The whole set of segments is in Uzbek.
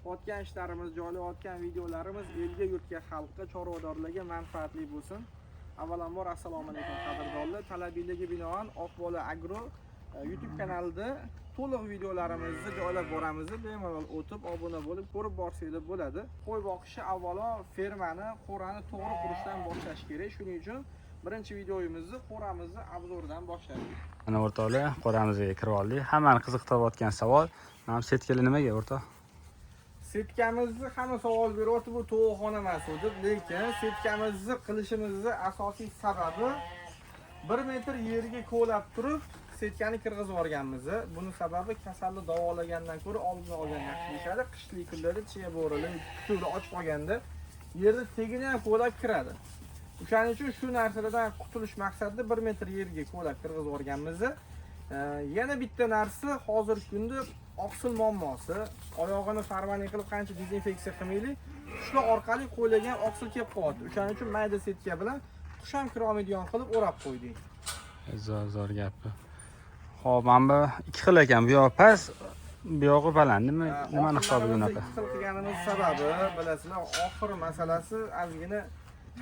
Qilayotgan ishlarimiz, joylayotgan videolarimiz elga, yurtga, xalqqa, chorvadorlarga manfaatli bo'lsin. Avvalambor assalomu alaykum qadrdonlar. Talabiyligi binoan Oqbola Agro YouTube kanalida to'liq videolarimizni joylab boramiz. Bemalol o'tib, obuna bo'lib, ko'rib borsanglar bo'ladi. Qo'y boqishi avvalo fermani, qo'rani to'g'ri qurishdan boshlash kerak. Shuning uchun birinchi videomizni qo'ramizni obzordan boshladik. Mana o'rtoqlar, qo'ramizga kirib oldik. Hammani qiziqtirayotgan savol, mana setkali nimaga o'rtoq? Setkamizni hamma savol beryapti, bu to'g'xona emas deb, lekin setkamizni qilishimizning asosiy sababi 1 metr yerga ko'lab turib setkani kirgizib yuborganmiz. Buning sababi kasalni davolagandan ko'ra oldini olgan yaxshi deyishadi. Qishli kunlarda chiya bo'rilar kuchuvni ochib qolganda yerni tegini ham ko'lab kiradi. O'shaning uchun shu narsalardan qutulish maqsadida 1 metr yerga ko'lab kirgizib yuborganmiz. Yana bitta narsa, hozirgi kunda oqsil muammosi, oyog'ini farmani qilib qancha dezinfeksiya qilmaylik, shular orqali qo'yilgan oqsil kelib qoladi. O'shaning uchun mayda setka bilan qush ham kira olmaydigan qilib o'rab qo'ydik. Zo'r gap. Xo'p, mana bu ikki xil ekan. Bu yoq past, bu yog'i baland. Nimani hisobiga unaqa? Ikki xil qilganimiz sababi, bilasizlar, oxir masalasi ozgina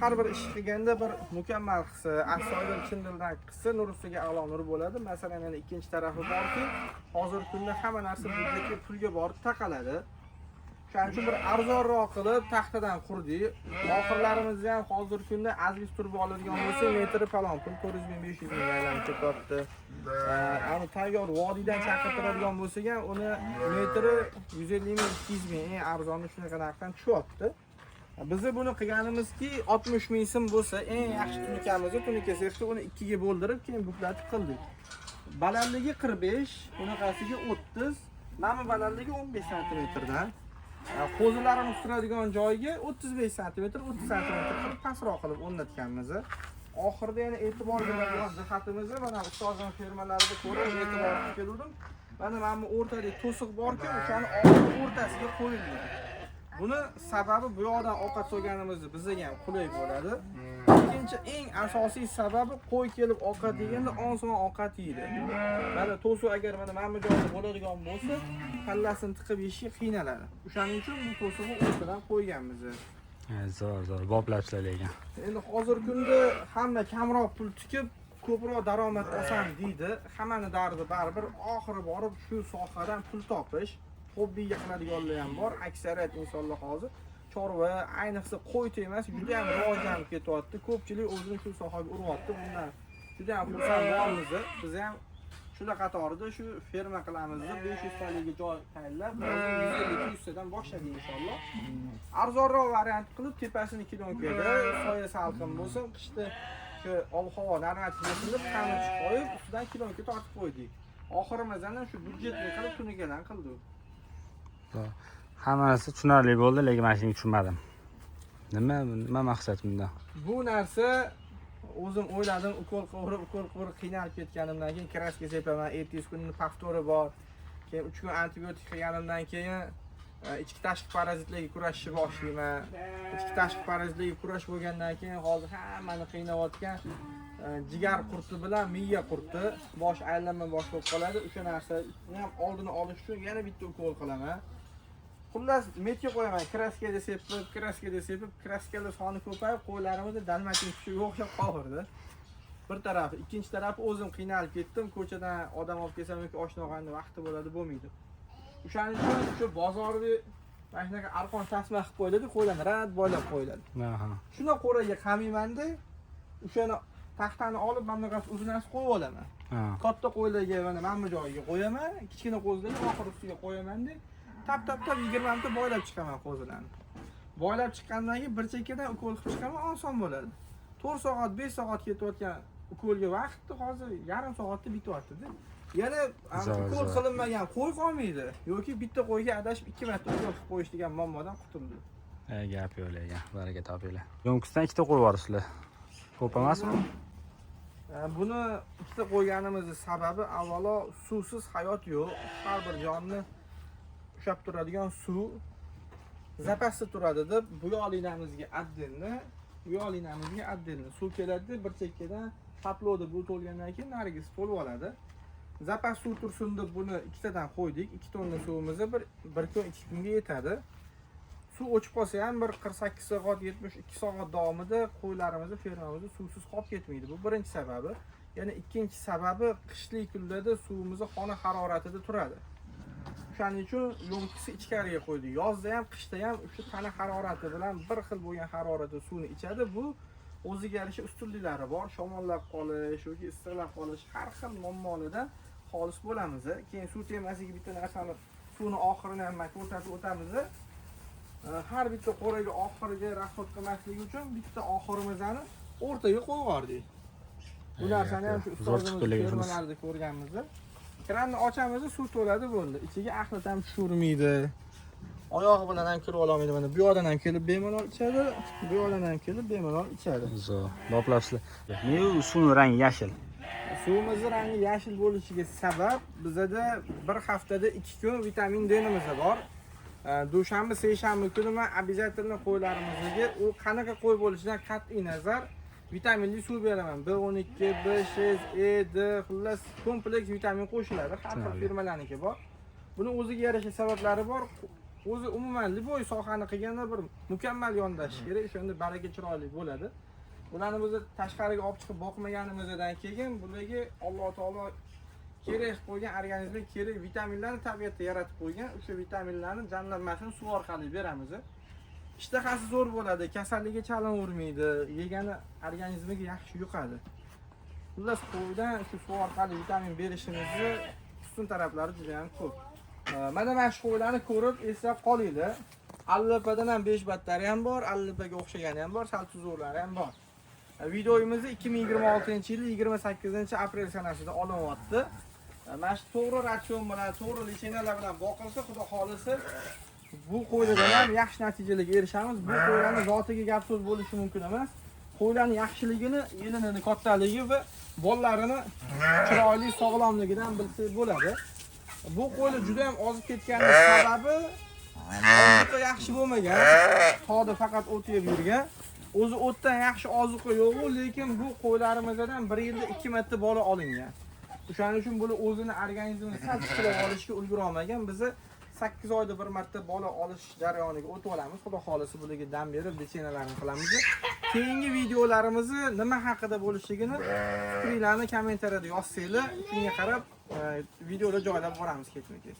har bir ish qilganda bir mukammal qilsa, astoydil chin dildan qilsa, nur ustiga a'lo nur bo'ladi. Masalan, yana ikkinchi tarafi borki, hozirgi kunda hamma narsa budjetga, pulga borib taqaladi. Shuning uchun bir arzonroq qilib taxtadan qurdik. Oxirlarimizni ham hozirgi kunda azbiz turib oladigan bo'lsa, metri falon pul 400 ming 500 ming aylanib ketyapti. Ani tayyor vodiydan chaqirtiradigan bo'lsak ham, uni metri 150 ming 200 ming, eng arzoni shunaqa narxdan tushyapti. Biz buni qilganimizki 60 ming so'm bo'lsa, eng yaxshi tunikamizni tunika sexda uni ikkiga bo'ldirib, keyin buklatib qildik. Balandligi 45, unaqasiga 30, mana balandligi 15 sm dan. Qo'zilarimiz turadigan joyiga 35 sm, 30 sm qilib pastroq qilib o'rnatganmiz. Oxirida yana e'tibor beradigan jihatimiz mana ustozning fermalarida ko'rib e'tibor qildim. Mana bu o'rtada to'siq borki, o'shani o'rtasiga qo'yilgan. Buni sababi bu yoqdan ovqat so'yganimizda bizga ham qulay bo'ladi. Ikkinchi eng asosiy sababi qo'y kelib ovqat yeganda oson ovqat yeydi. Mana to'siq agar mana bu joyda bo'ladigan bo'lsa, kallasini tiqib yeyishga qiynaladi. O'shaning uchun bu to'siqni o'rtadan qo'yganmiz. Zo'r, boplab ishlaydigan. Endi hozirgi kunda hamma kamroq pul tikib, ko'proq daromad olsam deydi. Hammani dardi baribir oxiri borib shu sohadan pul topish. Hobbiga qiladiganlar ham bor. Aksariyat insonlar hozir chorva, ayniqsa qo'y temas juda ham rivojlanib ketyapti. Ko'pchilik o'zini shu sohaga uryapti. Bundan juda ham xursand bo'lamiz. Biz ham shular qatorida shu ferma qilamiz. 500 taliga joy tayinlab, 150-200 dan boshladik inshaalloh. Arzonroq variant qilib, tepasini kilonkada, soya salqin bo'lsin, qishda shu ob-havo normativ qilib, qamchi qo'yib, ustidan kilonka tortib qo'ydik. Oxirimizdan shu budjetni qilib tunikadan qildik. Hammasi tushunarli bo'ldi, lekin men shuni tushunmadim. Nima maqsad bundan? Bu narsa o'zim o'yladim, ukol qilib qiynalib ketganimdan keyin kraska sepaman, ertasi kuni paftori bor. Keyin 3 kun antibiotik qilganimdan keyin ichki tashqi parazitlarga kurashishni boshlayman. Ichki tashqi parazitlarga kurash bo'lgandan keyin hozir hammani qiynayotgan jigar qurti bilan miya qurti, bosh aylanma bosh bo'lib qoladi. O'sha narsani ham oldini olish uchun yana bitta ukol qilaman. Xullas, metga qo'yaman, kraskaga sepib, kraskalar soni ko'payib, qo'ylarimizda dalmatin tushiga o'xshab qoldi. Bir tarafi, ikkinchi tarafi o'zim qiynalib ketdim. Ko'chadan odam olib kelsam yoki oshna olganda vaqti bo'ladi, bo'lmaydi. O'shaning uchun shu bozorda mana shunaqa arqon tasma qilib qo'yiladi, qo'ylarni rad boylab qo'yiladi. Shuna qo'raga qamayman-da, o'shani taxtani olib mana bunaqasi uzinasi qo'yib olaman. Katta qo'ylarga mana bu joyiga qo'yaman, kichkina qo'zilarga oxir ustiga qo'yaman-da. Tap 20 ta boylab chiqaman qo'zilarni. Boylab chiqqandan keyin bir chekkadan ukol qilib chiqaman, oson bo'ladi. 4 soat, 5 soat ketayotgan ukolga vaqtni hozir yarim soatda bityapti-da. Yana ukol qilinmagan qo'y qolmaydi yoki bitta qo'yga adashib 2 marta ukol qilib qo'yish degan muammodan qutuldi. Gap yo'q ekan, baraka topinglar. Yo'nqisdan ikkita qo'y borsizlar. Ko'p emasmi? Buni ikkita qo'yganimizning sababi avvalo suvsiz hayot yo'q. Har bir jonni ushlab turadigan suv zapasda turadi deb bu yo'linamizga atdenni suv keladi, bir chekkadan taplodi bu to'lgandan keyin narigisi to'lib oladi. zapas suv tursin deb buni ikkitadan qo'ydik. 2 tonna suvimizni bir kun 2 kunga yetadi. Suv o'chib qolsa ham bir 48 soat, 72 soat davomida qo'ylarimizni, fermamizni suvsiz qolib ketmaydi. Bu birinchi sababi. Yana ikkinchi sababi qishli kunlarda suvimiz xona haroratida turadi. Shuning uchun yo'mkisi ichkariga qo'ydik. Yozda ham, qishda ham o'sha tana harorati bilan bir xil bo'lgan haroratda suvni ichadi. Bu o'ziga yarasha ustunliklari bor. Shamollab qolish yoki issiqlab qolish har xil muammolidan xolis bo'lamiz. Keyin suv temasiga bitta narsani suvni oxirini ham ko'rsatib o'tamiz. Har bitta qo'raga oxiriga rasxod qilmaslik uchun bitta oxirimizni o'rtaga qo'yib yubordik. Bu narsani ham shu ustozimiz fermalarda ko'rganmiz. Kranni ochamiz, suv to'ladi bo'ldi. Ichiga axlat ham tushirmaydi. Oyog'i bilan ham kirib olmaydi. Mana bu yoqdan ham kelib bemalol ichadi, bu yoqdan ham kelib bemalol ichadi. Zo'r. Boplabsizlar. Nega suvning rangi yashil? Suvimizning rangi yashil bo'lishiga sabab bizada bir haftada 2 kun vitamin D'imiz bor. Dushanba, seshanba kuni men обязательно qo'ylarimizga u qanaqa qo'y bo'lishidan qat'iy nazar vitaminli suv beraman. B12, B6, E, D, xullas kompleks vitamin qo'shiladi. Har xil firmalarniki bor. Buni o'ziga yarasha sabablari bor. O'zi umuman liboy sohani qilganda bir mukammal yondashish kerak. Shunda baraka chiroyli bo'ladi. Bularni biz tashqariga olib chiqib boqmaganimizdan keyin bularga Alloh taolo kerak qo'ygan organizmga kerak vitaminlarni tabiatda yaratib qo'ygan. O'sha vitaminlarni jamlanmasini suv orqali beramiz. Ishtahasi zo'r bo'ladi, kasallikka chalinavermaydi, yegani organizmiga yaxshi yuqadi. Xullas qo'ydan shu suv orqali vitamin berishimizni ustun taraflari juda ham ko'p. Mana shu qo'ylarni ko'rib eslab qolinglar. Allipadan ham 5 battari ham bor, allipaga o'xshagani ham bor, sal tuzuvlari ham bor. Videomizni 2026-yil 28-aprel sanasida olinyapti. Mana shu to'g'ri ratsion bilan, to'g'ri lichenalar bilan boqilsa, xudo xolisi bu qo'ylardan ham yaxshi natijalarga erishamiz. Bu qo'ylarning zotiga gap so'z bo'lishi mumkin emas. Qo'ylarning yaxshiligini, yelini kattaligi va bolalarini chiroyli sog'lomligidan bilsak bo'ladi. Bu qo'ylar juda ham ozib ketganining sababi ozuqa yaxshi bo'lmagan. To'da faqat o't yeb yurgan. O'zi o'tdan yaxshi ozuqa yo'q, lekin bu qo'ylarimizdan 1 yilda 2 marta bola olingan. O'shaning uchun bular o'zini organizmini sal tiklab olishga ulgura olmagan. Biz 8 oyda bir marta bola olish jarayoniga o'tib olamiz. Xudo xolisi bularga dam berib, lichenalarni qilamiz. Keyingi videolarimizni nima haqida bo'lishligini fikringlarni kommentariyada yozsanglar, shunga qarab videoda joylab boramiz ketma-ket.